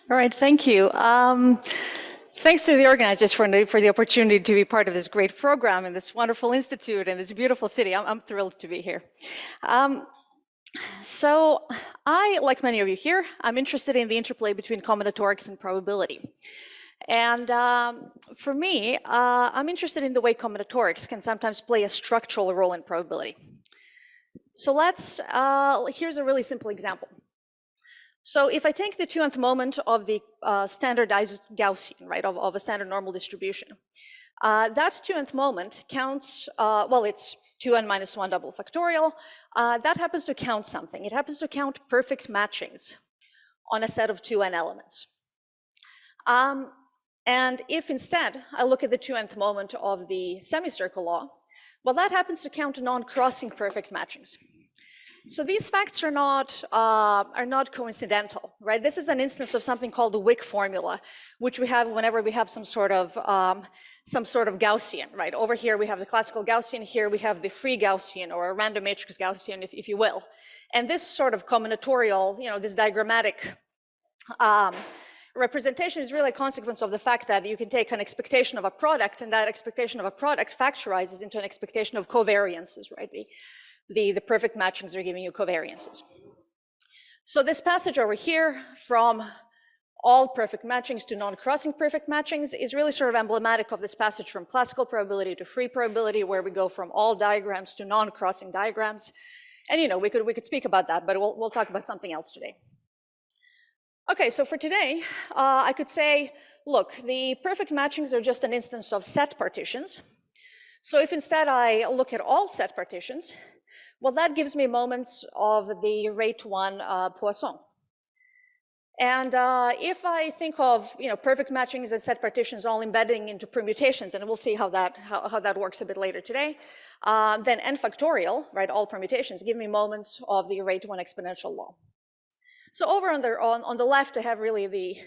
All right, thank you. Thanks to the organizers for the opportunity to be part of this great program and this wonderful institute and this beautiful city. I'm thrilled to be here. So I, like many of you here, I'm interested in the interplay between combinatorics and probability. And for me, I'm interested in the way combinatorics can sometimes play a structural role in probability. So here's a really simple example. So if I take the 2nth moment of the standardized Gaussian, right, of a standard normal distribution, that 2nth moment counts, well, it's 2n minus 1 double factorial. That happens to count something. It happens to count perfect matchings on a set of 2n elements. And if instead I look at the 2nth moment of the semicircle law, well, that happens to count non-crossing perfect matchings. So these facts are not coincidental, right? This is an instance of something called the Wick formula, which we have whenever we have some sort of Gaussian, right? Over here we have the classical Gaussian, here we have the free Gaussian or a random matrix Gaussian, if you will. And this sort of combinatorial, this diagrammatic representation is really a consequence of the fact that you can take an expectation of a product, and that expectation of a product factorizes into an expectation of covariances, right? The perfect matchings are giving you covariances. So this passage over here from all perfect matchings to non-crossing perfect matchings is really sort of emblematic of this passage from classical probability to free probability, where we go from all diagrams to non-crossing diagrams. And we could speak about that, but we'll talk about something else today. Okay, so for today, I could say, look, the perfect matchings are just an instance of set partitions. So if instead I look at all set partitions, well, that gives me moments of the rate 1 Poisson. And if I think of perfect matchings and set partitions all embedding into permutations, and we'll see how that works a bit later today, then n factorial, right, all permutations give me moments of the rate 1 exponential law. So over on the left, I have really the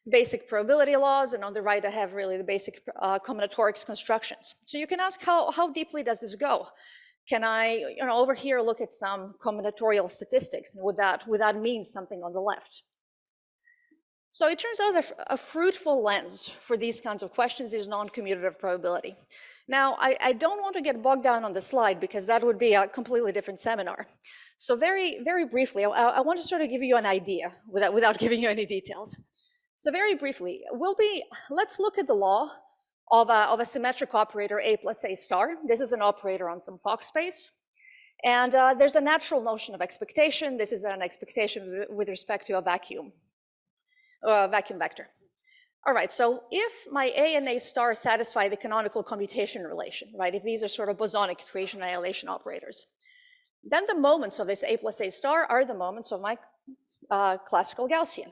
basic probability laws, and on the right, I have really the basic combinatorics constructions. So you can ask, how deeply does this go? Can I, over here, look at some combinatorial statistics, and would that mean something on the left? So it turns out that a fruitful lens for these kinds of questions is non-commutative probability. Now, I don't want to get bogged down on the slide because that would be a completely different seminar. So very, very briefly, I want to sort of give you an idea without giving you any details. So very briefly, let's look at the law of a symmetrical operator A plus A star. This is an operator on some Fock space. And there's a natural notion of expectation. This is an expectation with respect to a vacuum vector. All right, so if my A and A star satisfy the canonical commutation relation, right, if these are sort of bosonic creation annihilation operators, then the moments of this A plus A star are the moments of my classical Gaussian.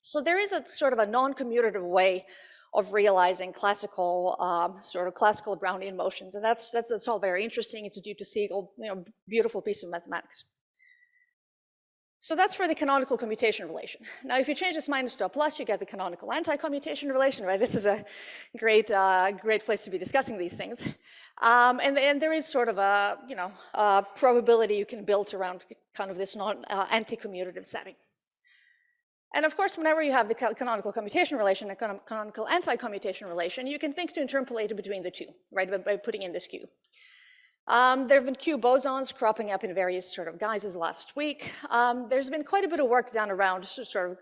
So there is a sort of a non-commutative way of realizing classical, sort of classical Brownian motions. And that's all very interesting. It's due to Siegel, beautiful piece of mathematics. So that's for the canonical commutation relation. Now, if you change this minus to a plus, you get the canonical anti-commutation relation, right? This is a great place to be discussing these things. And there is sort of a probability you can build around kind of this anti-commutative setting. And of course, whenever you have the canonical commutation relation and canonical anti-commutation relation, you can think to interpolate between the two, right, by putting in this Q. There have been Q bosons cropping up in various sort of guises last week. There's been quite a bit of work done around sort of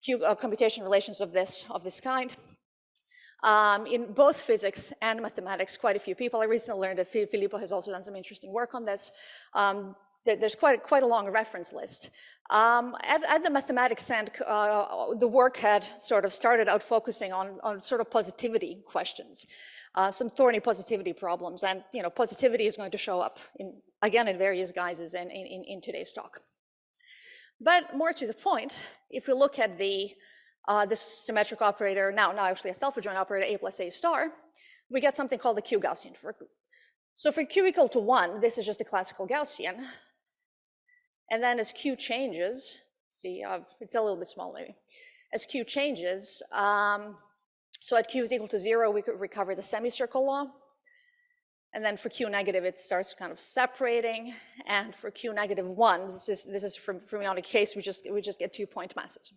Q computation relations of this kind. In both physics and mathematics, quite a few people. I recently learned that Filippo has also done some interesting work on this. There's quite a long reference list. At the mathematics end, the work had sort of started out focusing on sort of positivity questions, some thorny positivity problems, and positivity is going to show up again in various guises and in today's talk. But more to the point, if we look at this symmetric operator, now actually a self-adjoint operator A plus A star, we get something called the Q Gaussian. So for Q equal to 1, this is just a classical Gaussian. And then as Q changes, see, it's a little bit small maybe. As Q changes, so at Q is equal to 0, we could recover the semicircle law. And then for Q negative, it starts kind of separating. And for Q negative 1, this is from fermionic case, we just get 2 point masses.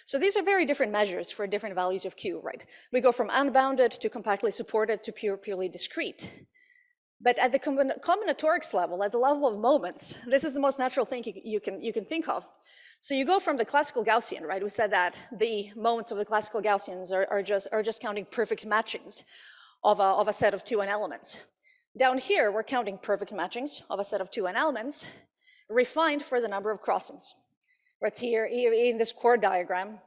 So these are very different measures for different values of Q, right? We go from unbounded to compactly supported to purely discrete. But at the combinatorics level, at the level of moments, this is the most natural thing you can think of. So you go from the classical Gaussian, right? We said that the moments of the classical Gaussians are just counting perfect matchings of a set of 2n elements. Down here, we're counting perfect matchings of a set of 2n elements, refined for the number of crossings. Right here in this chord diagram,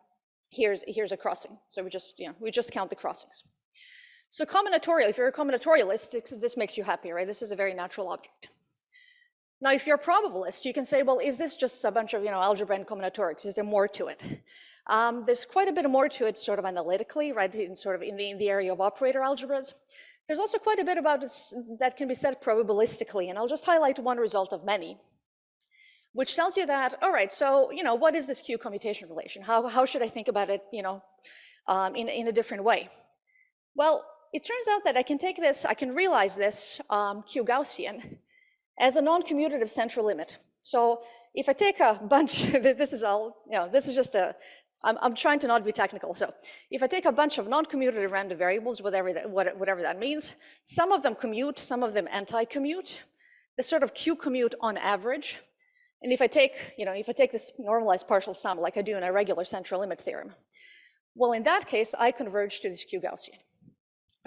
here's a crossing. So we just count the crossings. So combinatorial, if you're a combinatorialist, this makes you happy, right? This is a very natural object. Now, if you're a probabilist, you can say, well, is this just a bunch of algebra and combinatorics? Is there more to it? There's quite a bit more to it, sort of analytically, right? In the area of operator algebras. There's also quite a bit about this that can be said probabilistically, and I'll just highlight one result of many, which tells you that, all right, so what is this Q commutation relation? How should I think about it, in a different way? Well, it turns out that I can realize this Q Gaussian as a non-commutative central limit. So if I take a bunch, this is just I'm trying to not be technical. So if I take a bunch of non-commutative random variables, whatever that means, some of them commute, some of them anti-commute, the sort of Q commute on average. And if I take this normalized partial sum like I do in a regular central limit theorem, well, in that case, I converge to this Q Gaussian.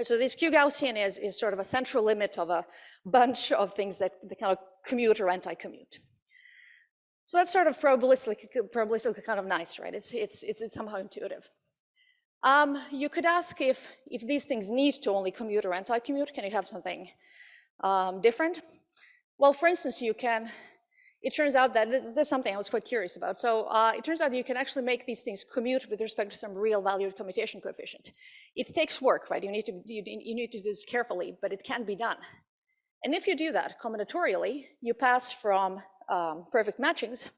So this Q Gaussian is sort of a central limit of a bunch of things that kind of commute or anti-commute. So that's sort of probabilistically kind of nice, right? It's somehow intuitive. You could ask if these things need to only commute or anti-commute, can you have something different? Well, for instance, it turns out that this is something I was quite curious about. So it turns out that you can actually make these things commute with respect to some real valued commutation coefficient. It takes work, right? You need to do this carefully, but it can be done. And if you do that combinatorially, you pass from perfect matchings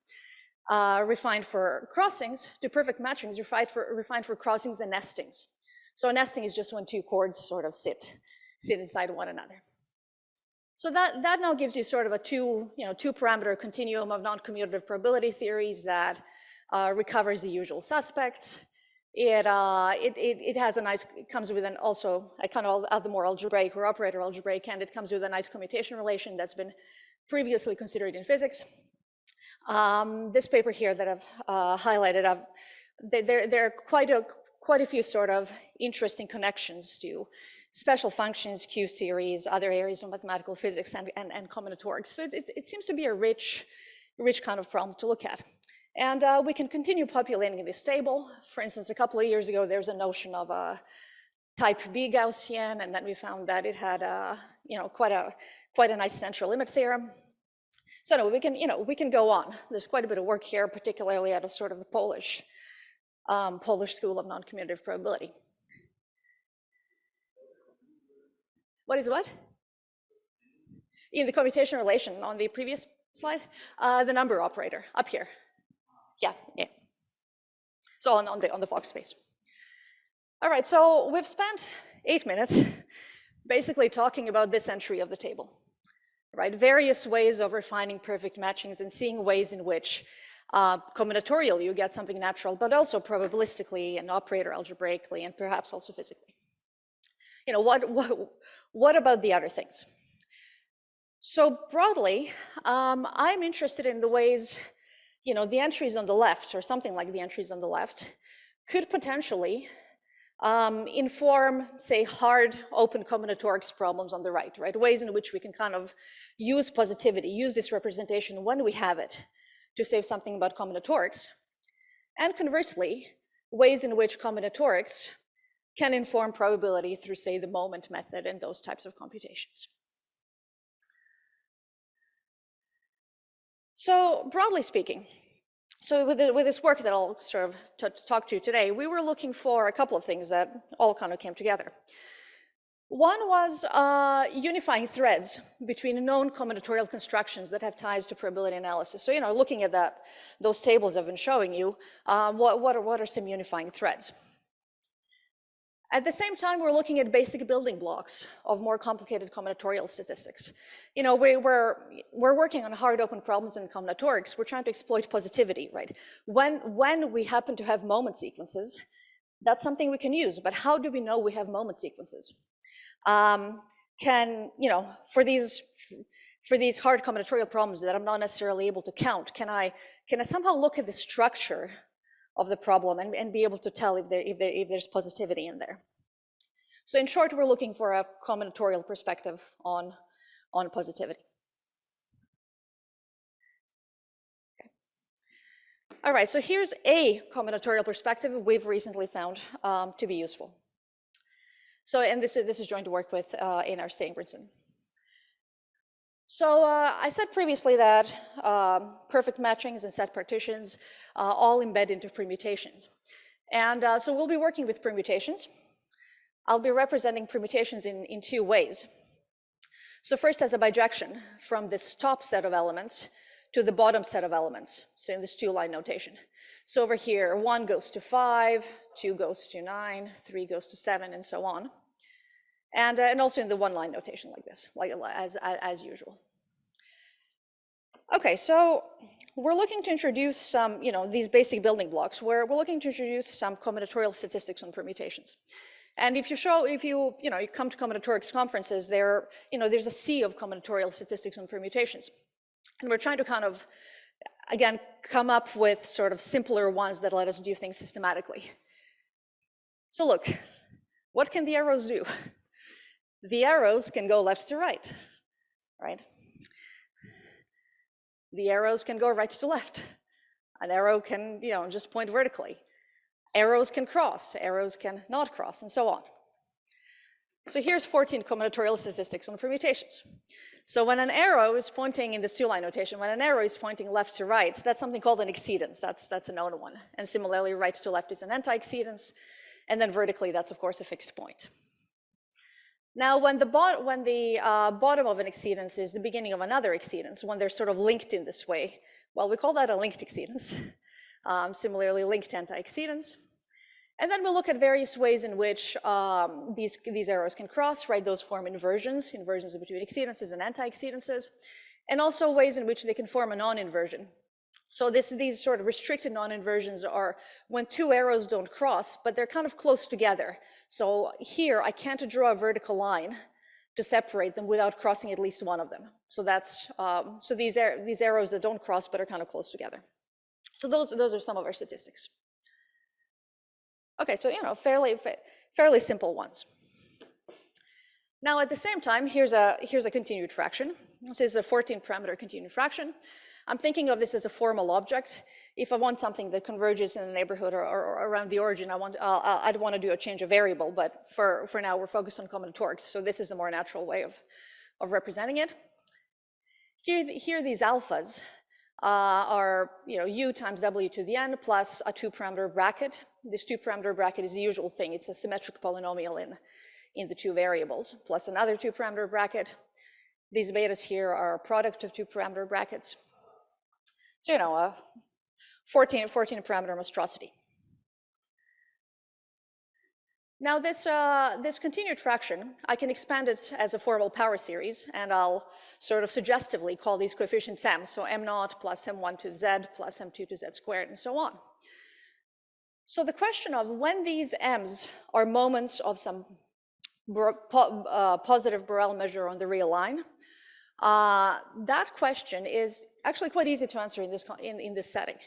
refined for crossings to perfect matchings refined for crossings and nestings. So a nesting is just when two chords sort of sit inside one another. So that now gives you sort of a two parameter continuum of non-commutative probability theories that recovers the usual suspects. It comes with an also, I kind of add the more algebraic or operator algebraic, and it comes with a nice commutation relation that's been previously considered in physics. This paper here that I've highlighted, there are quite a few sort of interesting connections to special functions, Q series, other areas of mathematical physics, and combinatorics. So it seems to be a rich kind of problem to look at. And we can continue populating this table. For instance, a couple of years ago, there was a notion of a type B Gaussian, and then we found that it had quite a nice central limit theorem. So no, we can go on. There's quite a bit of work here, particularly out of sort of the Polish school of non-commutative probability. What is what? In the commutation relation on the previous slide, the number operator up here. Yeah. So on the Fock space. All right, so we've spent 8 minutes basically talking about this entry of the table, right? Various ways of refining perfect matchings and seeing ways in which combinatorially you get something natural, but also probabilistically and operator algebraically and perhaps also physically. What about the other things? So broadly, I'm interested in the ways, the entries on the left, or something like the entries on the left, could potentially inform, say, hard open combinatorics problems on the right? Ways in which we can kind of use positivity, use this representation when we have it to say something about combinatorics. And conversely, ways in which combinatorics can inform probability through, say, the moment method and those types of computations. So broadly speaking, so with this work that I'll sort of talk to today, we were looking for a couple of things that all kind of came together. One was unifying threads between known combinatorial constructions that have ties to probability analysis. So, looking at those tables I've been showing you, what are some unifying threads? At the same time, we're looking at basic building blocks of more complicated combinatorial statistics. You know, we're working on hard open problems in combinatorics. We're trying to exploit positivity, right? When we happen to have moment sequences, that's something we can use. But how do we know we have moment sequences? You know, for these hard combinatorial problems that I'm not necessarily able to count, can I somehow look at the structure of the problem and be able to tell if there's positivity in there? So in short, we're looking for a combinatorial perspective on positivity. Okay. All right, so here's a combinatorial perspective we've recently found to be useful. So, and this is joint work with in our Steenbernsen. So I said previously that perfect matchings and set partitions all embed into permutations. And so we'll be working with permutations. I'll be representing permutations in two ways. So first as a bijection from this top set of elements to the bottom set of elements, so in this two-line notation. So over here, 1 goes to 5, 2 goes to 9, 3 goes to 7, and so on. And also in the one-line notation like this, like as usual. Okay, so we're looking to introduce some, you know, these basic building blocks where we're looking to introduce some combinatorial statistics on permutations. And if you come to combinatorics conferences, there's a sea of combinatorial statistics on permutations. And we're trying to kind of, again, come up with sort of simpler ones that let us do things systematically. So look, what can the arrows do? The arrows can go left to right, right? The arrows can go right to left. An arrow can, you know, just point vertically. Arrows can cross, arrows can not cross, and so on. So here's 14 combinatorial statistics on permutations. So when an arrow is pointing in this two-line notation, when an arrow is pointing left to right, that's something called an exceedance. That's a known one. And similarly, right to left is an anti-exceedance. And then vertically, that's of course a fixed point. Now, when the bottom of an exceedance is the beginning of another exceedance, when they're sort of linked in this way, well, we call that a linked exceedance. Similarly, linked anti-exceedance. And then we'll look at various ways in which these arrows can cross, right? Those form inversions between exceedances and anti-exceedances, and also ways in which they can form a non-inversion. So these sort of restricted non-inversions are when two arrows don't cross, but they're kind of close together. So here, I can't draw a vertical line to separate them without crossing at least one of them. So that's so these arrows that don't cross but are kind of close together. So those are some of our statistics. Okay, so you know, fairly simple ones. Now at the same time, here's a continued fraction. This is a 14-parameter continued fraction. I'm thinking of this as a formal object. If I want something that converges in the neighborhood or around the origin, I'd want to do a change of variable, but for now we're focused on combinatorics, so this is the more natural way of representing it. Here these alphas are, you know, u times w to the n plus a 2-parameter bracket. This 2-parameter bracket is the usual thing. It's a symmetric polynomial in the two variables, plus another 2-parameter bracket. These betas here are a product of 2-parameter brackets. So, you know, a 14-parameter monstrosity. Now this continued fraction, I can expand it as a formal power series, and I'll sort of suggestively call these coefficients m. So m0 plus m1 to z plus m2 to z squared, and so on. So the question of when these m's are moments of some positive Borel measure on the real line, that question is actually quite easy to answer in this setting.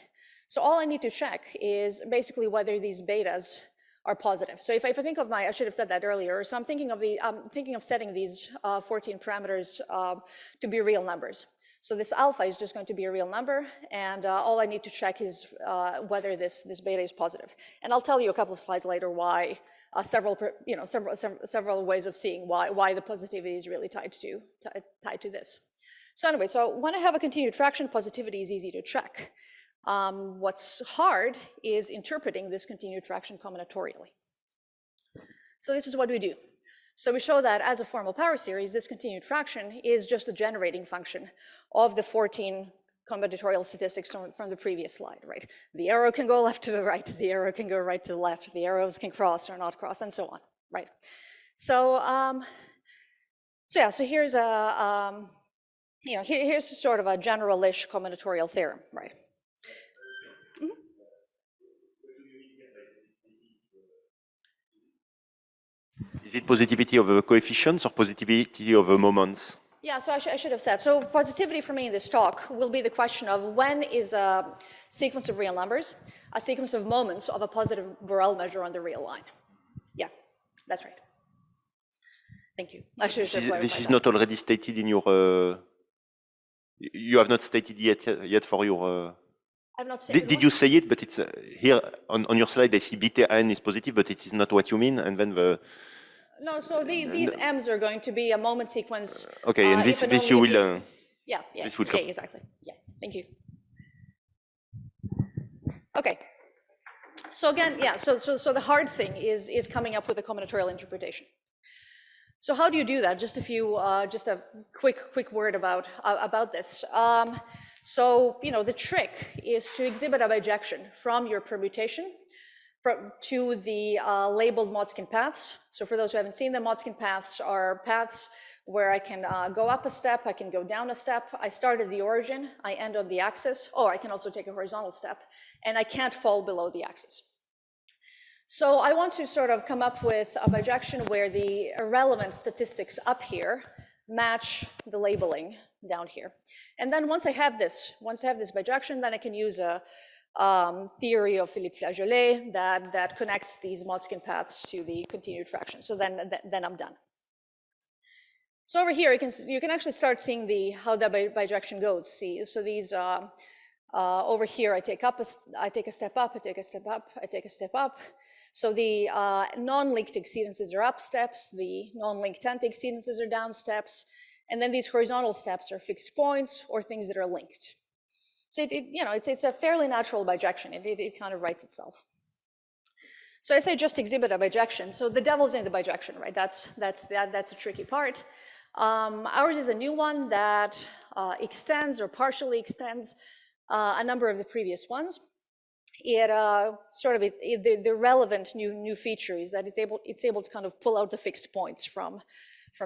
So all I need to check is basically whether these betas are positive. So if I think of I should have said that earlier. So I'm thinking of setting these 14 parameters to be real numbers. So this alpha is just going to be a real number, and all I need to check is whether this beta is positive. And I'll tell you a couple of slides later why several ways of seeing why the positivity is really tied to this. So anyway, so when I have a continued fraction, positivity is easy to check. What's hard is interpreting this continued fraction combinatorially. So this is what we do. So we show that as a formal power series, this continued fraction is just a generating function of the 14 combinatorial statistics from the previous slide, right? The arrow can go left to the right, the arrow can go right to the left, the arrows can cross or not cross, and so on. right? So, so here's a, here's sort of a general-ish combinatorial theorem, right? Is it positivity of the coefficients or positivity of the moments? Yeah, so I should have said. So positivity for me in this talk will be the question of when is a sequence of real numbers a sequence of moments of a positive Borel measure on the real line. Yeah, that's right. Thank you. I should have clarified This is that. not already stated in your. You have not stated yet for your. I've not stated did you say it? But it's here on your slide. I see beta n is positive, but it is not what you mean. And then the. No, so these m's are going to be a moment sequence. Okay, and this you will. Yeah, this will okay, exactly. Yeah, thank you. Okay. So again, yeah. So the hard thing is coming up with a combinatorial interpretation. So how do you do that? Just a quick word about this. So the trick is to exhibit a bijection from your permutation to the labeled Motzkin paths. So for those who haven't seen them, Motzkin paths are paths where I can go up a step, I can go down a step, I start at the origin, I end on the axis, or I can also take a horizontal step, and I can't fall below the axis. So I want to sort of come up with a bijection where the irrelevant statistics up here match the labeling down here. And then once I have this bijection, then I can use a theory of Philippe Flageolet that connects these Motzkin paths to the continued fraction. So then I'm done. So over here, you can actually start seeing how the bijection goes. See, so these over here, I take a step up, I take a step up, I take a step up. So the non-linked exceedances are up steps, the non-linked anti-exceedances are down steps, and then these horizontal steps are fixed points or things that are linked. So it's a fairly natural bijection. It kind of writes itself. So I say just exhibit a bijection. So the devil's in the bijection, right? That's a tricky part. Ours is a new one that extends or partially extends a number of the previous ones. The relevant new feature is that it's able to kind of pull out the fixed points from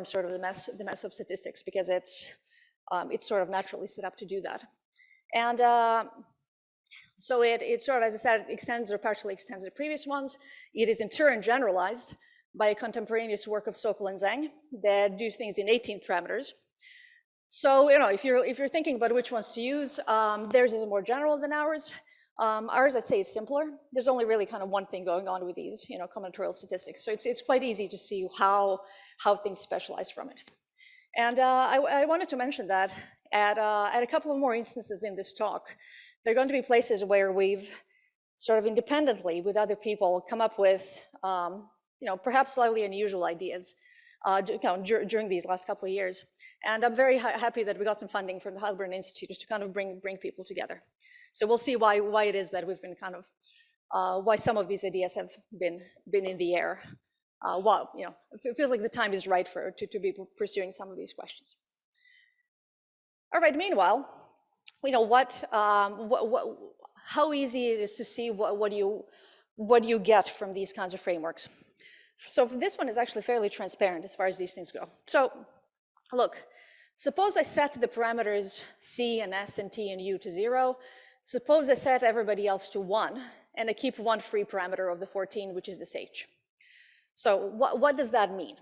sort of the mess of statistics, because it's sort of naturally set up to do that. And so it sort of, as I said, extends or partially extends the previous ones. It is in turn generalized by a contemporaneous work of Sokol and Zhang that do things in 18 parameters. So if you're thinking about which ones to use, theirs is more general than ours. Ours, I'd say, is simpler. There's only really kind of one thing going on with these, combinatorial statistics. So it's quite easy to see how things specialize from it. And I wanted to mention that at a couple of more instances in this talk, there are going to be places where we've sort of independently with other people come up with, perhaps slightly unusual ideas during these last couple of years. And I'm very happy that we got some funding from the Hamburger Institute to kind of bring people together. So we'll see why it is that we've been kind of, why some of these ideas have been in the air. It feels like the time is right to be pursuing some of these questions. All right, meanwhile, how easy it is to see what you get from these kinds of frameworks. So this one is actually fairly transparent as far as these things go. So look, suppose I set the parameters C and S and T and U to 0. Suppose I set everybody else to 1, and I keep one free parameter of the 14, which is this H. So what does that mean?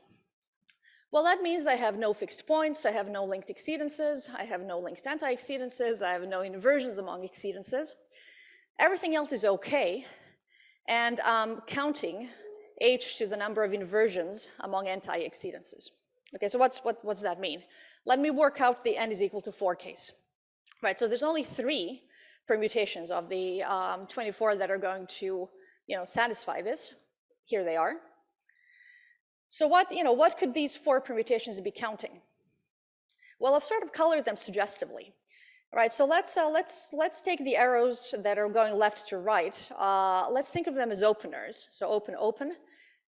Well, that means I have no fixed points, I have no linked exceedances, I have no linked anti-exceedances, I have no inversions among exceedances. Everything else is okay, and I'm counting H to the number of inversions among anti-exceedances. Okay, so what does that mean? Let me work out the n is equal to 4 case. Right, so there's only 3 permutations of the 24 that are going to satisfy this. Here they are. So what could these 4 permutations be counting? Well, I've sort of colored them suggestively. All right, so let's take the arrows that are going left to right. Let's think of them as openers. So open, open,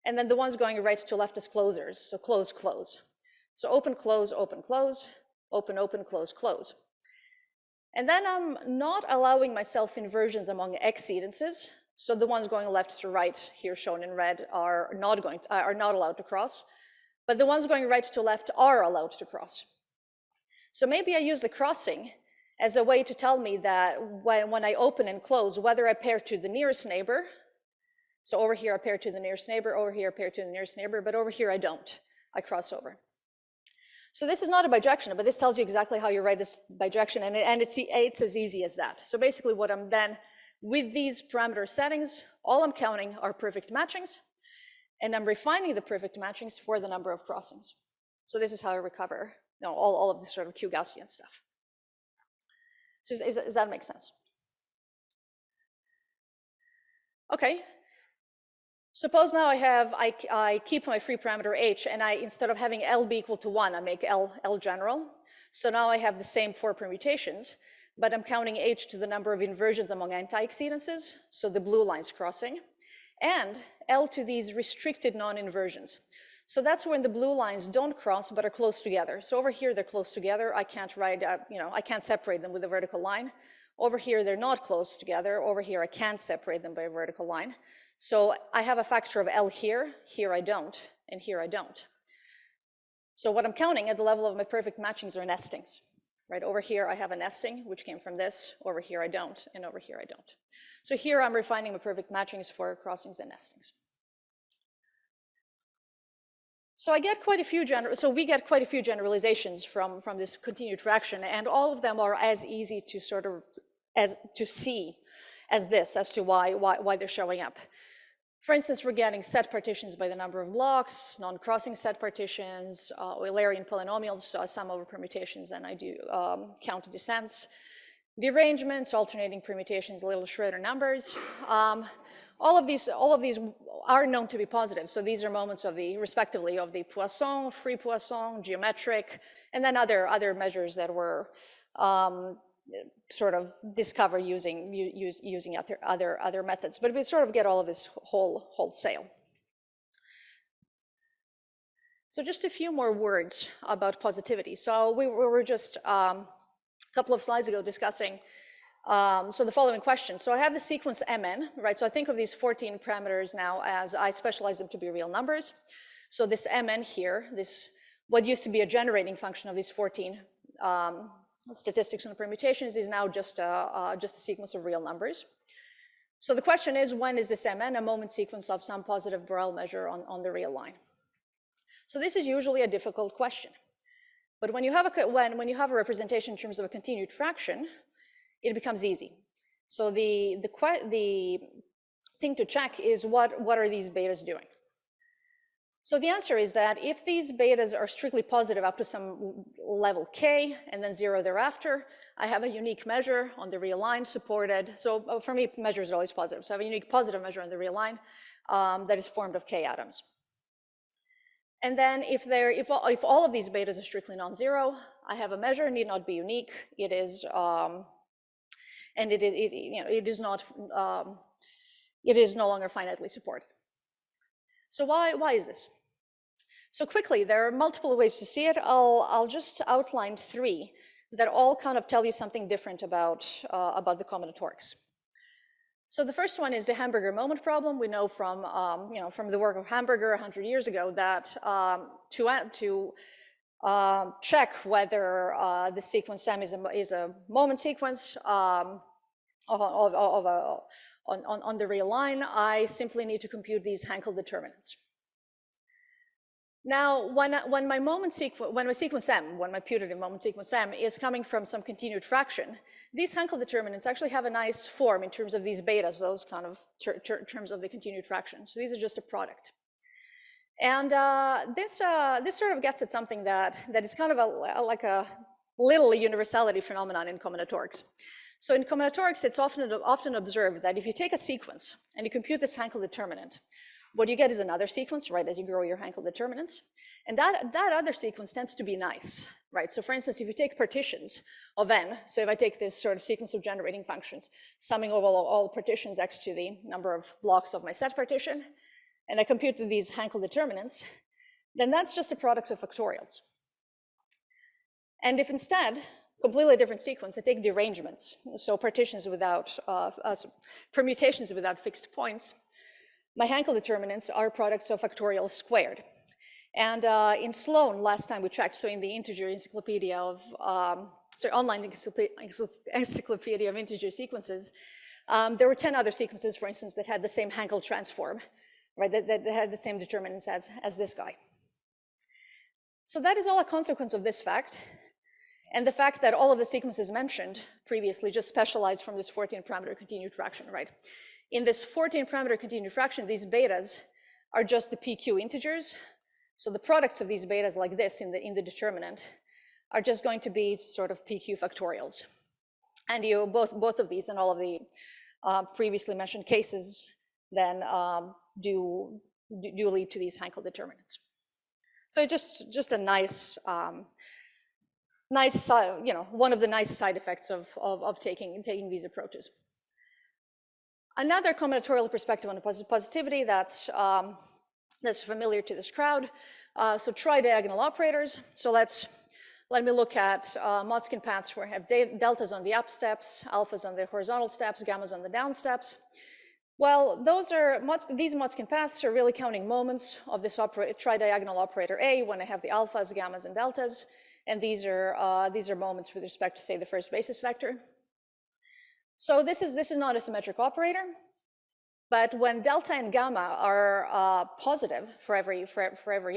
and then the ones going right to left as closers. So close, close. So open, close, open, close, open, open, close, close. And then I'm not allowing myself inversions among exceedances. So the ones going left to right, here shown in red, are not allowed to cross, but the ones going right to left are allowed to cross. So maybe I use the crossing as a way to tell me that when I open and close, whether I pair to the nearest neighbor, so over here I pair to the nearest neighbor, over here I pair to the nearest neighbor, but over here I don't, I cross over. So this is not a bijection, but this tells you exactly how you write this bijection, and it's as easy as that. So basically what I'm then, with these parameter settings, all I'm counting are perfect matchings, and I'm refining the perfect matchings for the number of crossings. So this is how I recover all of this sort of Q Gaussian stuff. So does that make sense? Okay. Suppose now I keep my free parameter h, and instead of having L be equal to 1, I make L general. So now I have the same 4 permutations, but I'm counting h to the number of inversions among anti-exceedances, so the blue line's crossing, and L to these restricted non-inversions. So that's when the blue lines don't cross but are close together. So over here they're close together. I can't write, I can't separate them with a vertical line. Over here they're not close together. Over here I can't separate them by a vertical line. So I have a factor of L here, here I don't, and here I don't. So what I'm counting at the level of my perfect matchings are nestings. Right, over here I have a nesting, which came from this, over here I don't, and over here I don't. So here I'm refining my perfect matchings for crossings and nestings. So we get quite a few generalizations from this continued fraction, and all of them are as easy to to see as to why they're showing up. For instance, we're getting set partitions by the number of blocks, non-crossing set partitions, Eulerian polynomials, sum over permutations, and I do count descents, derangements, alternating permutations, little Schroeder numbers. All of these are known to be positive. So these are moments of respectively, of the Poisson, free Poisson, geometric, and then other measures that were sort of discovered using other methods. But we sort of get all of this wholesale. So just a few more words about positivity. So we were just a couple of slides ago discussing so the following question. So I have the sequence Mn, right? So I think of these 14 parameters now as I specialize them to be real numbers. So this Mn here, what used to be a generating function of these 14 statistics and permutations is now just a sequence of real numbers. So the question is, when is this Mn a moment sequence of some positive Borel measure on the real line? So this is usually a difficult question. But when you have a representation in terms of a continued fraction, it becomes easy. So the thing to check is what are these betas doing? So the answer is that if these betas are strictly positive up to some level k and then 0 thereafter, I have a unique measure on the real line supported. So for me, measures are always positive. So I have a unique positive measure on the real line that is formed of k atoms. And then if all of these betas are strictly non-zero, I have a measure, need not be unique. It is and it is no longer finitely supported. So why is this? So quickly, there are multiple ways to see it. I'll just outline 3 that all kind of tell you something different about the combinatorics. So the first one is the Hamburger moment problem. We know from the work of Hamburger 100 years ago that to check whether the sequence M is a moment sequence on the real line, I simply need to compute these Hankel determinants. Now, when my putative moment sequence M is coming from some continued fraction, these Hankel determinants actually have a nice form in terms of these betas, those kind of terms of the continued fraction. So these are just a product. And this sort of gets at something that is kind of like a little universality phenomenon in combinatorics. So in combinatorics, it's often observed that if you take a sequence and you compute this Hankel determinant, what you get is another sequence, right, as you grow your Hankel determinants. And that other sequence tends to be nice, right? So for instance, if you take partitions of n, so if I take this sort of sequence of generating functions, summing over all partitions x to the number of blocks of my set partition, and I compute these Hankel determinants, then that's just a product of factorials. And if instead completely different sequence. I take derangements, so partitions without, permutations without fixed points. My Hankel determinants are products of factorials squared. And in Sloan, last time we checked, so in the integer encyclopedia of, online encyclopedia of integer sequences, there were 10 other sequences, for instance, that had the same Hankel transform, right, that had the same determinants as this guy. So that is all a consequence of this fact, and the fact that all of the sequences mentioned previously just specialized from this 14-parameter continued fraction, right? In this 14-parameter continued fraction, these betas are just the PQ integers. So the products of these betas like this in the determinant are just going to be sort of PQ factorials. And you both of these and all of the previously mentioned cases then do lead to these Hankel determinants. So just a nice, one of the nice side effects of taking these approaches. Another combinatorial perspective on positivity that's familiar to this crowd. So tridiagonal operators. So let me look at Motzkin paths where I have deltas on the up steps, alphas on the horizontal steps, gammas on the down steps. Well, these Motzkin paths are really counting moments of this tridiagonal operator A when I have the alphas, gammas, and deltas. And these are moments with respect to, say, the first basis vector. So this is not a symmetric operator. But when delta and gamma are positive for every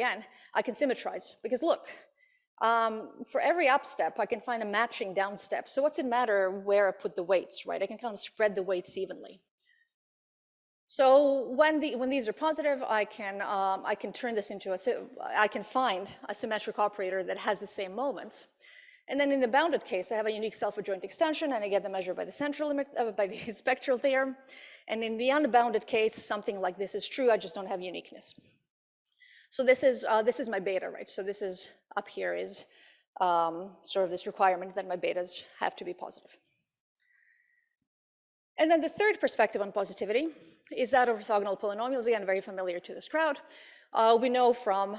n, I can symmetrize. Because look, for every up step, I can find a matching down step. So what's it matter where I put the weights, right? I can kind of spread the weights evenly. So when these are positive, I can turn this into I can find a symmetric operator that has the same moments. And then in the bounded case, I have a unique self-adjoint extension, and I get the measure by the central limit, by the spectral theorem. And in the unbounded case, something like this is true. I just don't have uniqueness. So this is my beta, right? So this is up here is sort of this requirement that my betas have to be positive. And then the third perspective on positivity is that of orthogonal polynomials. Again, very familiar to this crowd. We know from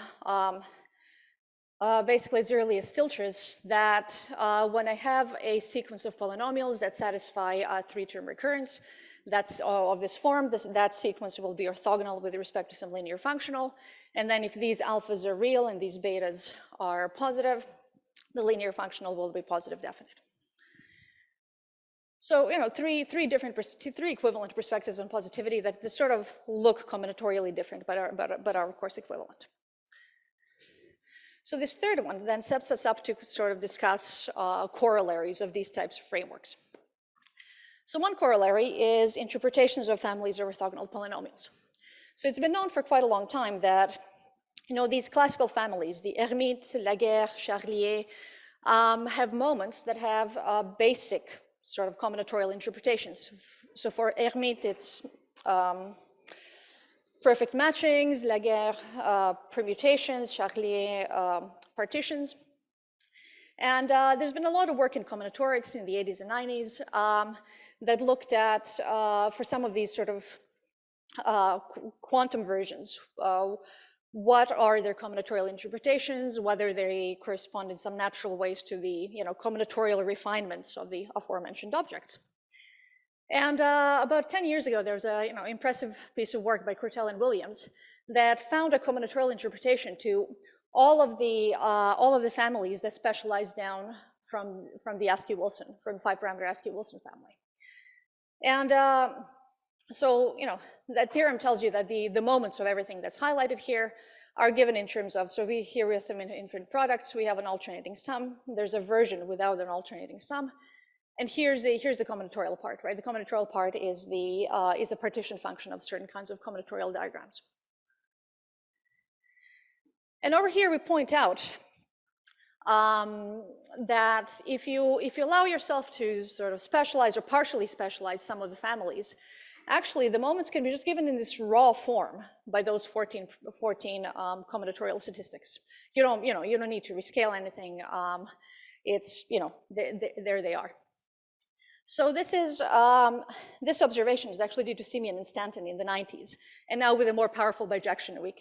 basically as early as Stiltris that when I have a sequence of polynomials that satisfy a three-term recurrence, that's of this form, that sequence will be orthogonal with respect to some linear functional. And then if these alphas are real and these betas are positive, the linear functional will be positive definite. So, three equivalent perspectives on positivity that sort of look combinatorially different, but are of course equivalent. So this third one then sets us up to sort of discuss corollaries of these types of frameworks. So one corollary is interpretations of families of orthogonal polynomials. So it's been known for quite a long time that, these classical families, the Hermite, Laguerre, Charlier, have moments that have basic sort of combinatorial interpretations. So for Hermite, it's perfect matchings, Laguerre, permutations, Charlier, partitions. And there's been a lot of work in combinatorics in the 80s and 90s that looked at, for some of these sort of quantum versions, what are their combinatorial interpretations, whether they correspond in some natural ways to the combinatorial refinements of the aforementioned objects. And about 10 years ago, there was a impressive piece of work by Kurtel and Williams that found a combinatorial interpretation to all of the families that specialize down from the ASCII-Wilson, from 5-parameter ASCII-Wilson family. And so, that theorem tells you that the moments of everything that's highlighted here are given in terms of, so here we have some infinite products, we have an alternating sum, there's a version without an alternating sum, and here's the combinatorial part, right? The combinatorial part is a partition function of certain kinds of combinatorial diagrams. And over here we point out that if you allow yourself to sort of specialize or partially specialize some of the families, actually the moments can be just given in this raw form by those 14 combinatorial statistics. You don't need to rescale anything. It's, there they are. So this observation is actually due to Simeon and Stanton in the 90s, and now with a more powerful bijection, we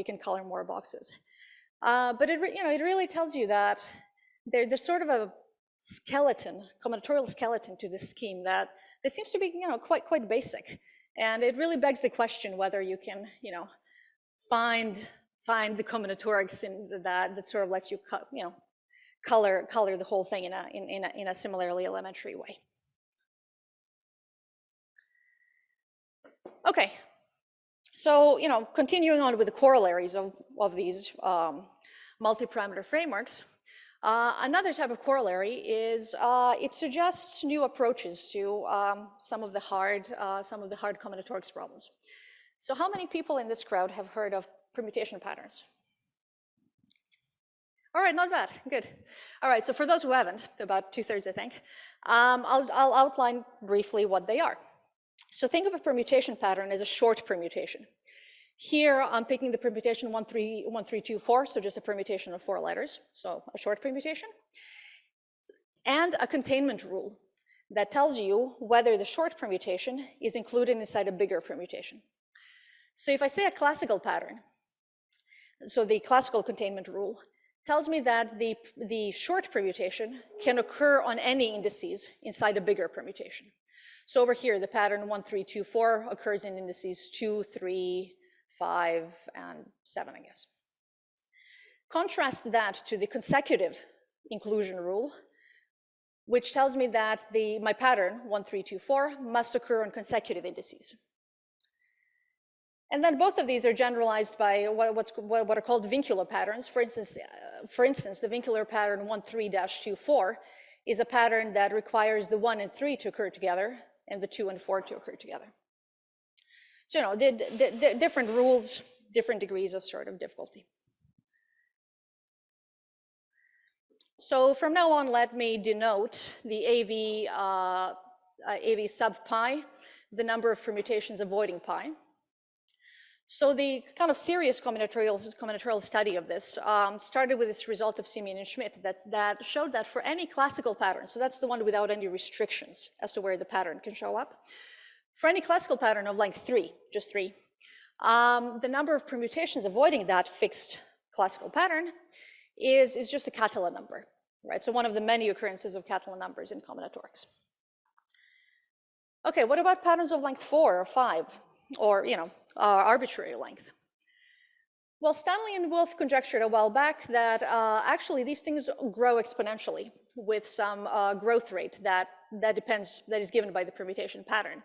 can color more boxes. But it really tells you that there's sort of a skeleton, combinatorial skeleton to this scheme that seems to be, quite basic. And it really begs the question whether you can, find the combinatorics that sort of lets you, color the whole thing in a similarly elementary way. Okay, so continuing on with the corollaries of these multi-parameter frameworks, another type of corollary is it suggests new approaches to some of the hard combinatorics problems. So how many people in this crowd have heard of permutation patterns? All right, not bad, good. All right, so for those who haven't, about 2/3 I think, I'll outline briefly what they are. So think of a permutation pattern as a short permutation. Here I'm picking the permutation 1324, so just a permutation of 4 letters, so a short permutation, and a containment rule that tells you whether the short permutation is included inside a bigger permutation. So if I say a classical pattern, so the classical containment rule tells me that the short permutation can occur on any indices inside a bigger permutation. So over here, the pattern 1324 occurs in indices 2, 3, 5, and 7, I guess. Contrast that to the consecutive inclusion rule, which tells me that my pattern 1324 must occur on consecutive indices. And then both of these are generalized by what are called vincular patterns. For instance, the vincular pattern 13-24 is a pattern that requires the 1 and 3 to occur together and the 2 and 4 to occur together. So different rules, different degrees of sort of difficulty. So from now on, let me denote the AV sub pi, the number of permutations avoiding pi. So the kind of serious combinatorial study of this started with this result of Simeon and Schmidt that showed that for any classical pattern, so that's the one without any restrictions as to where the pattern can show up, for any classical pattern of length 3, just 3, the number of permutations avoiding that fixed classical pattern is just a Catalan number, right? So one of the many occurrences of Catalan numbers in combinatorics. Okay, what about patterns of length 4 or 5, or arbitrary length? Well, Stanley and Wolff conjectured a while back that actually these things grow exponentially with some growth rate that is given by the permutation pattern.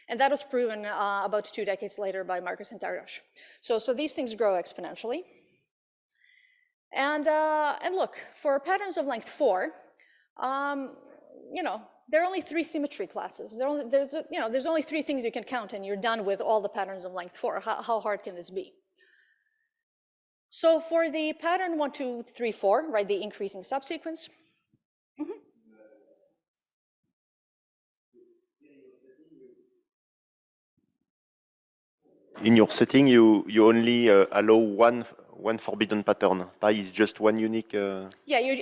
And that was proven about 2 decades later by Marcus and Tardosh. So these things grow exponentially. And look, for patterns of length 4, there are only 3 symmetry classes. There's only 3 things you can count and you're done with all the patterns of length 4. How hard can this be? So for the pattern 1, 2, 3, 4, right, the increasing subsequence. In your setting, you only allow one forbidden pattern. Pi is just one unique. Yeah,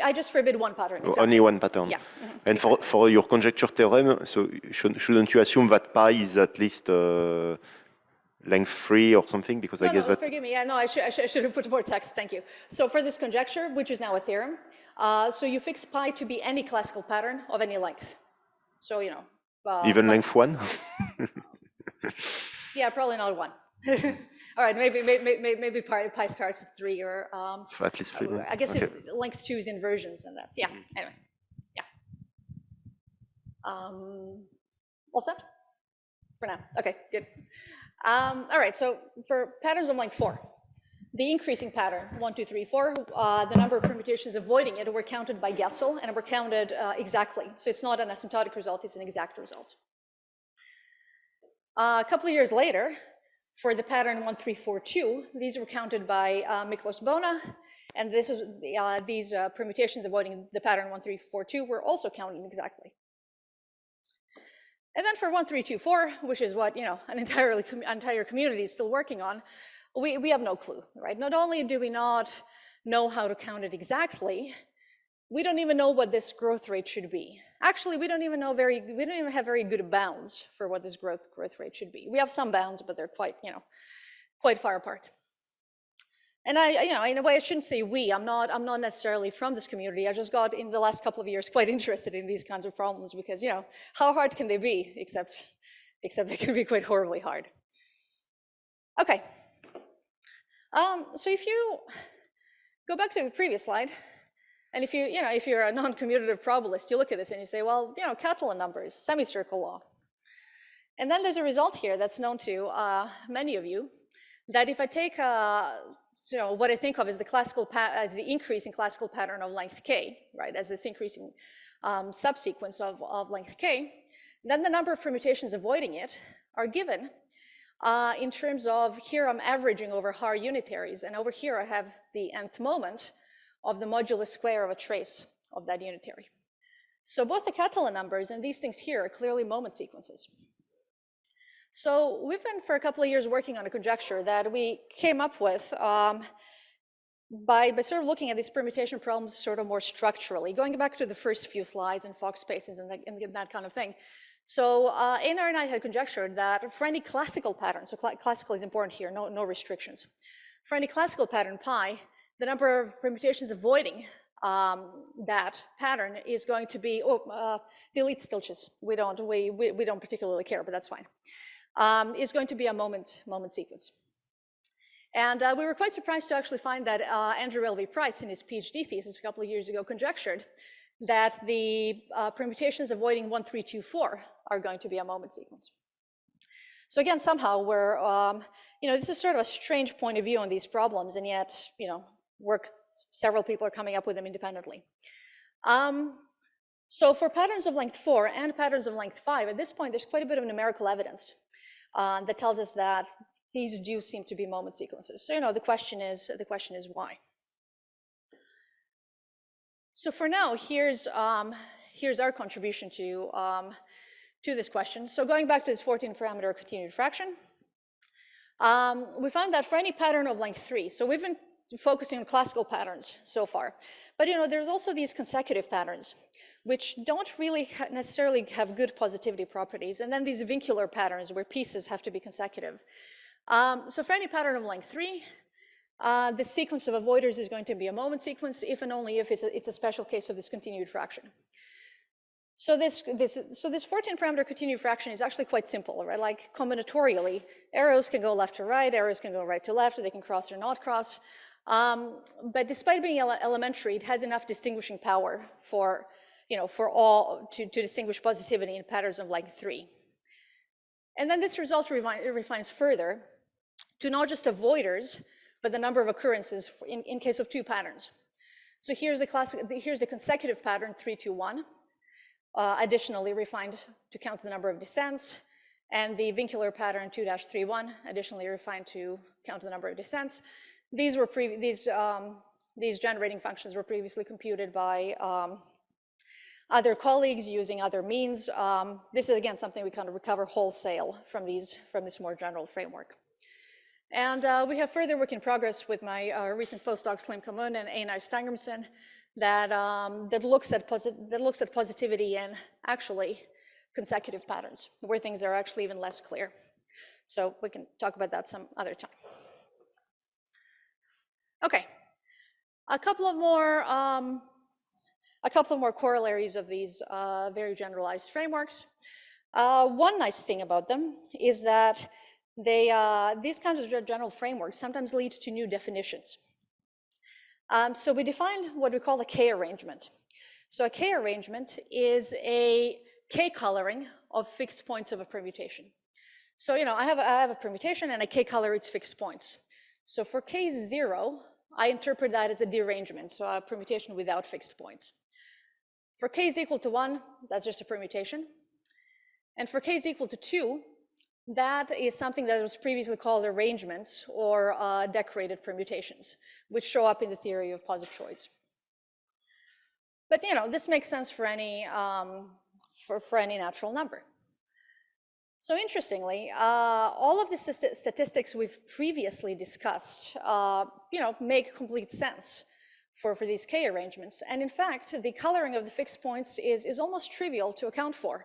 I just forbid one pattern. Exactly. Only one pattern. Yeah. And for your conjecture theorem, so shouldn't you assume that pi is at least length 3 or something? Because I guess that. Forgive me. Yeah, no, I should have put more text. Thank you. So for this conjecture, which is now a theorem, so you fix pi to be any classical pattern of any length. So even length 1. Yeah, probably not 1. All right, maybe pi starts at 3 or at least 3. I guess okay. length 2 is inversions, and that's Anyway, yeah. All set for now. Okay, good. All right, so for patterns of length 4, the increasing pattern 1, 2, 3, 4, the number of permutations avoiding it were counted by Gessel and were counted exactly. So it's not an asymptotic result; it's an exact result. A couple of years later, for the pattern 1, 3, 4, 2, these were counted by Miklos Bona, and these permutations avoiding the pattern 1, 3, 4, 2 were also counted exactly. And then for 1, 3, 2, 4, which is what an entire community is still working on, we have no clue, right? Not only do we not know how to count it exactly, we don't even know what this growth rate should be. Actually, we don't even have very good bounds for what this growth rate should be. We have some bounds, but they're quite far apart. And in a way, I shouldn't say we. I'm not necessarily from this community. I just got in the last couple of years quite interested in these kinds of problems because, how hard can they be? Except they can be quite horribly hard. Okay. So if you go back to the previous slide, and if you're a non-commutative probabilist, you look at this and you say, well, Catalan numbers, semicircle law. And then there's a result here that's known to many of you, that if I take what I think of as the increasing classical pattern of length k, right, as this increasing subsequence of length k, then the number of permutations avoiding it are given in terms of, here I'm averaging over Haar unitaries, and over here I have the nth moment of the modulus square of a trace of that unitary. So both the Catalan numbers and these things here are clearly moment sequences. So we've been for a couple of years working on a conjecture that we came up with by sort of looking at these permutation problems sort of more structurally, going back to the first few slides and Fock spaces and that kind of thing. So Einar and I had conjectured that for any classical pattern, so classical is important here, no restrictions. For any classical pattern pi, the number of permutations avoiding that pattern is going to be, delete stilches. We don't particularly care, but that's fine. Is going to be a moment sequence. And we were quite surprised to actually find that Andrew L.V. Price in his PhD thesis a couple of years ago conjectured that the permutations avoiding 1, 3, 2, 4 are going to be a moment sequence. So again, somehow we're, this is sort of a strange point of view on these problems, and yet, several people are coming up with them independently. So for patterns of length 4 and patterns of length 5, at this point, there's quite a bit of numerical evidence that tells us that these do seem to be moment sequences. So, the question is why? So for now, here's our contribution to this question. So going back to this 14-parameter continued fraction, we found that for any pattern of length 3, so we've been focusing on classical patterns so far, but there's also these consecutive patterns, which don't really necessarily have good positivity properties, and then these vincular patterns where pieces have to be consecutive. So for any pattern of length 3, the sequence of avoiders is going to be a moment sequence if and only if it's a special case of this continued fraction. So this 14-parameter continued fraction is actually quite simple, right? Like combinatorially, arrows can go left to right, arrows can go right to left, they can cross or not cross. But despite being elementary, it has enough distinguishing power for all to distinguish positivity in patterns of length 3. And then this result refines further to not just avoiders, but the number of occurrences in case of 2 patterns. So here's the consecutive pattern 3, 2, 1. Additionally refined to count the number of descents, and the vincular pattern 2-3, 1, additionally refined to count the number of descents. These generating functions were previously computed by other colleagues using other means. This is again something we kind of recover wholesale from this more general framework. And we have further work in progress with my recent postdocs Slim Kamun and Einar Stangermsen that looks at positivity in actually consecutive patterns, where things are actually even less clear. So we can talk about that some other time. Okay, a couple of more corollaries of these very generalized frameworks. One nice thing about them is that these kinds of general frameworks sometimes lead to new definitions. So we defined what we call a K arrangement. So a K arrangement is a K coloring of fixed points of a permutation. So I have a permutation and I K color its fixed points. So for K0, I interpret that as a derangement, so a permutation without fixed points. For K is equal to 1, that's just a permutation. And for K is equal to 2, that is something that was previously called arrangements or decorated permutations, which show up in the theory of positroids. But this makes sense for any natural number. So interestingly, all of the statistics we've previously discussed, make complete sense for these K arrangements. And in fact, the coloring of the fixed points is almost trivial to account for.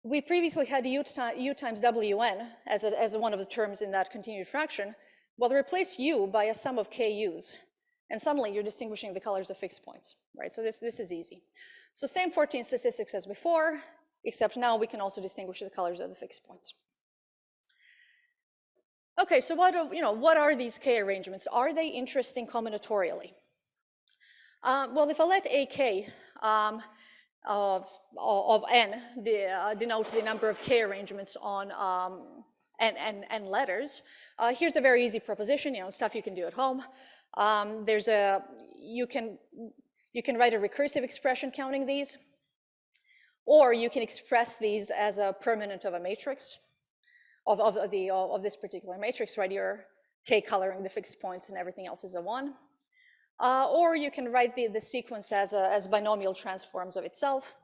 We previously had U times Wn as one of the terms in that continued fraction, Well, replace U by a sum of KUs, and suddenly you're distinguishing the colors of fixed points, right? So this is easy. So same 14 statistics as before, except now we can also distinguish the colors of the fixed points. Okay, so what are these K arrangements? Are they interesting combinatorially? Well, if I let AK of n denote the number of K arrangements on n letters, here's a very easy proposition, stuff you can do at home. You can write a recursive expression counting these, or you can express these as a permanent of a matrix of this particular matrix, right? Your K coloring the fixed points and everything else is a 1. Or you can write the sequence as binomial transforms of itself.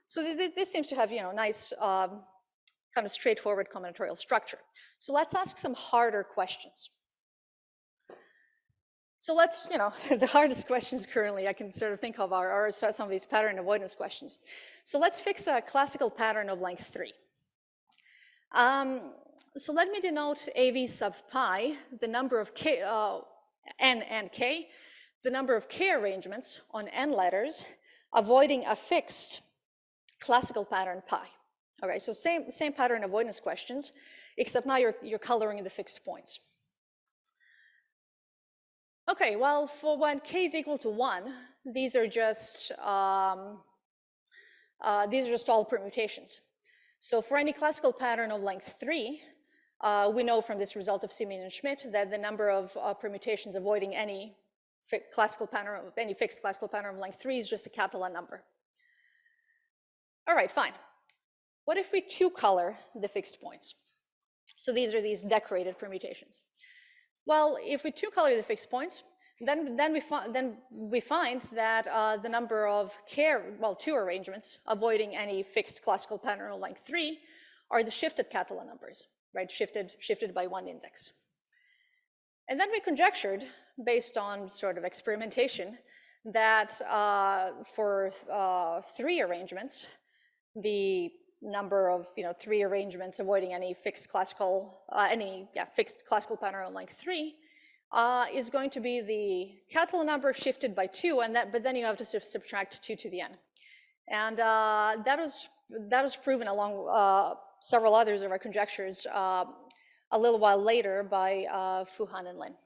So this seems to have nice kind of straightforward combinatorial structure. So let's ask some harder questions. So let's, the hardest questions currently I can sort of think of are some of these pattern avoidance questions. So let's fix a classical pattern of length 3. So let me denote AV sub pi, the number of K, n and K, the number of K arrangements on n letters, avoiding a fixed classical pattern pi. Okay, so same pattern avoidance questions, except now you're coloring the fixed points. Okay, well, for when K is equal to 1, these are just all permutations. So for any classical pattern of length 3, we know from this result of Siemens and Schmidt that the number of permutations avoiding any fixed classical pattern of length 3 is just a Catalan number. All right, fine. What if we two-color the fixed points? So these are these decorated permutations. Well, if we two-color the fixed points, then we find that the number of two arrangements avoiding any fixed classical pattern of length 3 are the shifted Catalan numbers, right? Shifted by 1 index. And then we conjectured, based on sort of experimentation, that for 3 arrangements, the number of 3 arrangements avoiding any fixed classical pattern on length 3 is going to be the Catalan number shifted by 2, but then you have to subtract 2 to the n, and that was proven along several others of our conjectures a little while later by Fuhan and Lin.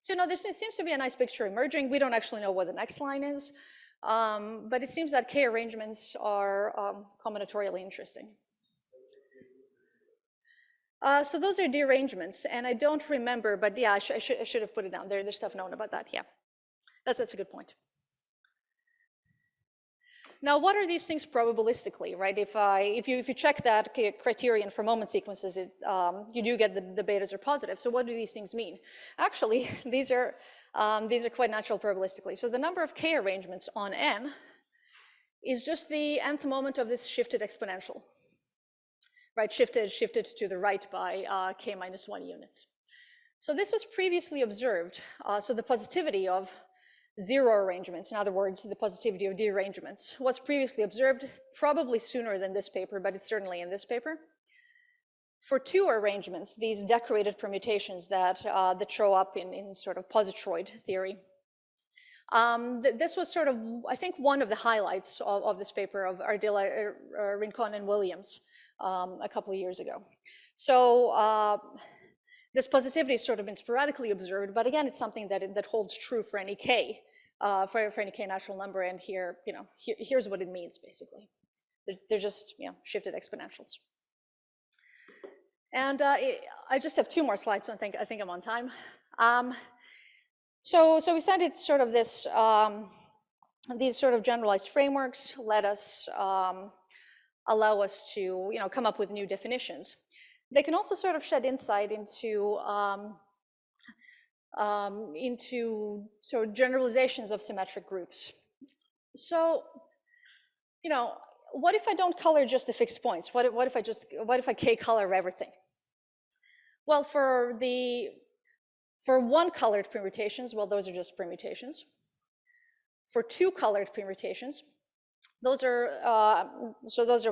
So there seems to be a nice picture emerging. We don't actually know what the next line is. But it seems that K arrangements are combinatorially interesting. So those are derangements, and I don't remember, but yeah, I should have put it down there. There's stuff known about that. Yeah, that's a good point. Now, what are these things probabilistically, right? If you check that criterion for moment sequences, you do get the betas are positive. So what do these things mean? Actually, these are quite natural probabilistically. So the number of K arrangements on n is just the nth moment of this shifted exponential, right? Shifted to the right by K minus 1 units. So this was previously observed. So the positivity of 0 arrangements, in other words, the positivity of derangements, was previously observed, probably sooner than this paper, but it's certainly in this paper. For 2 arrangements, these decorated permutations that show up in sort of positroid theory, this was sort of, I think, one of the highlights of this paper of Ardila, Rincon, and Williams a couple of years ago. So this positivity has sort of been sporadically observed, but again, it's something that holds true for any K, for any K natural number. And here, here's what it means basically. They're just shifted exponentials. And I just have 2 more slides, so I think I'm on time. So we said it's sort of this, these sort of generalized frameworks let us allow us to come up with new definitions. They can also sort of shed insight into sort of generalizations of symmetric groups. So, what if I don't color just the fixed points? What if I K color everything? Well, for 1 colored permutations, well, those are just permutations. For 2 colored permutations, those are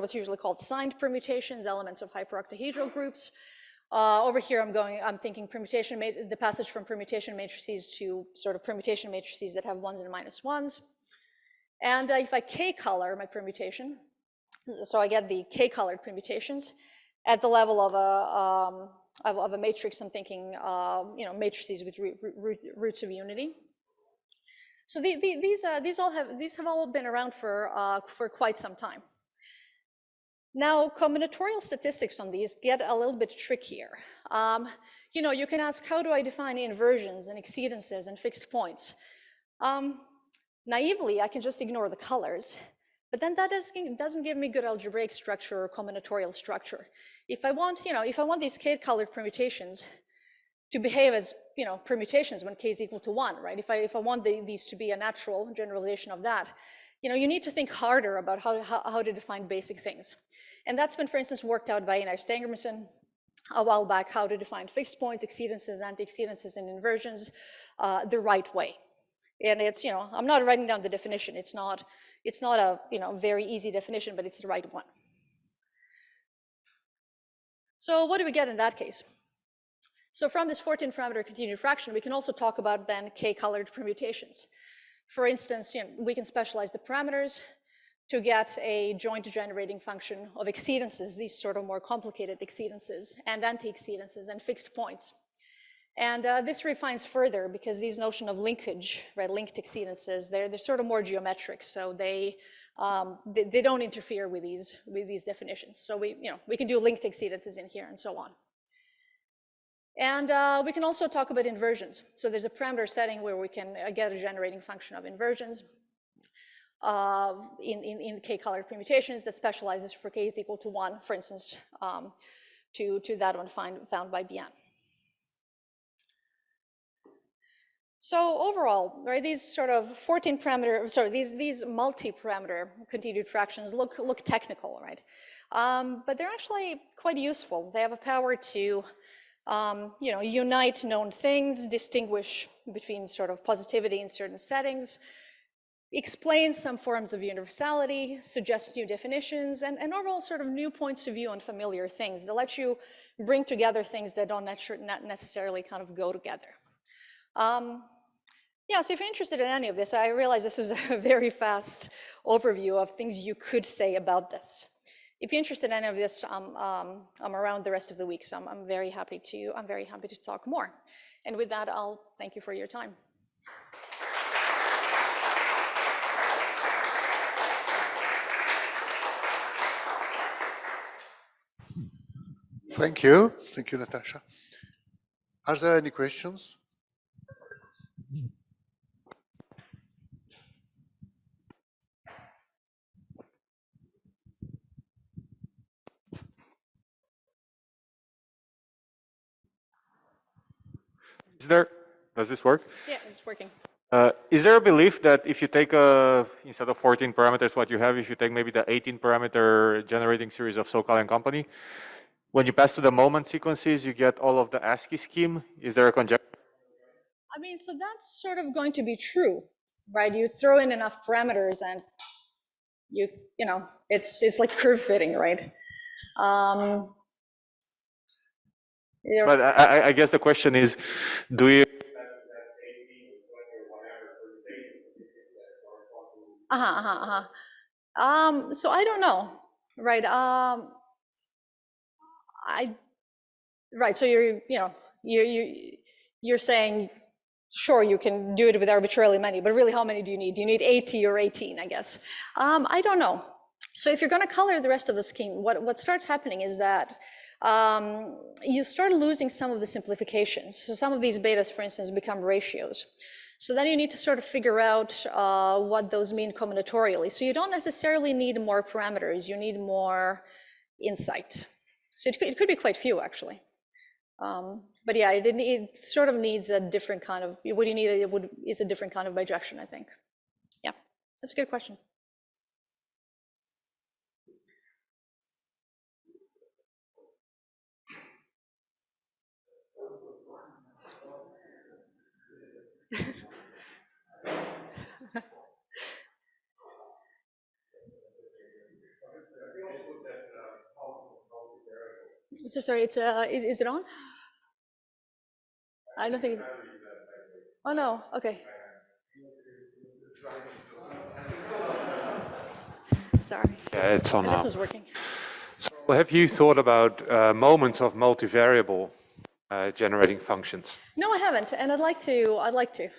what's usually called signed permutations, elements of hyperoctahedral groups. Over here, I'm thinking permutation, the passage from permutation matrices to sort of permutation matrices that have ones and minus ones. And if I k-color my permutation, so I get the k-colored permutations at the level of a matrix. I'm thinking, matrices with roots of unity. So these have all been around for quite some time. Now, combinatorial statistics on these get a little bit trickier. You can ask, how do I define inversions and exceedances and fixed points? Naively, I can just ignore the colors, but then that doesn't give me good algebraic structure or combinatorial structure. If I want these k-colored permutations to behave as, permutations when k is equal to 1, right? If I want these to be a natural generalization of that, you need to think harder about how to define basic things. And that's been, for instance, worked out by Einar Stengermsen a while back, how to define fixed points, exceedances, anti-exceedances, and inversions the right way. And it's, I'm not writing down the definition. It's not a, very easy definition, but it's the right one. So what do we get in that case? So from this 14-parameter continued fraction, we can also talk about then k-colored permutations. For instance, we can specialize the parameters to get a joint generating function of exceedances, these sort of more complicated exceedances, and anti-exceedances and fixed points. And this refines further because these notion of linkage, right, linked exceedances, they're sort of more geometric, so they don't interfere with these definitions. So we can do linked exceedances in here and so on. And we can also talk about inversions. So there's a parameter setting where we can get a generating function of inversions in k-colored permutations that specializes for k is equal to 1, for instance, to that one found by Bian. So overall, right, these sort of 14-parameter, sorry, these multi-parameter continued fractions look technical, right? But they're actually quite useful. They have a power to unite known things, distinguish between sort of positivity in certain settings, explain some forms of universality, suggest new definitions, and overall sort of new points of view on familiar things that let you bring together things that don't necessarily kind of go together. Yeah, so if you're interested in any of this, I realize this was a very fast overview of things you could say about this. If you're interested in any of this, I'm around the rest of the week, so I'm very happy to talk more. And with that, I'll thank you for your time. Thank you, Natasha. Are there any questions? Does this work? Yeah, it's working. Is there a belief that if you take instead of 14 parameters, what you have, if you take maybe the 18 parameter generating series of Sokal and company, when you pass to the moment sequences, you get all of the ASCII scheme? Is there a conjecture? I mean, so that's sort of going to be true, right? You throw in enough parameters and it's like curve fitting, right? But I guess the question is, do you? So I don't know, right? Right. So you're saying, sure, you can do it with arbitrarily many, but really, how many do you need? Do you need 80 or 18? I guess. I don't know. So if you're going to color the rest of the scheme, what starts happening is that you start losing some of the simplifications. So some of these betas, for instance, become ratios. So then you need to sort of figure out what those mean combinatorially. So you don't necessarily need more parameters. You need more insight. So it could be quite few, actually. But yeah, it sort of needs a different kind of, what you need is a different kind of bijection, I think. Yeah, that's a good question. So sorry, it's is it on? I don't think. Oh no. Okay. Sorry. Yeah, it's on And now. this was working. So have you thought about moments of multivariable generating functions? No, I haven't, and I'd like to.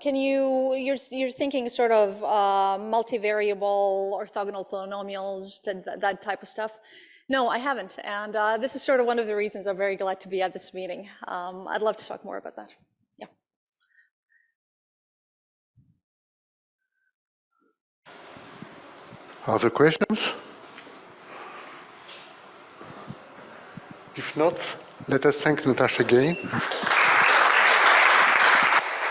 Can you're thinking sort of multivariable orthogonal polynomials, that type of stuff? No, I haven't, and this is sort of one of the reasons I'm very glad to be at this meeting. I'd love to talk more about that. Yeah. Other questions? If not, let us thank Natasha again.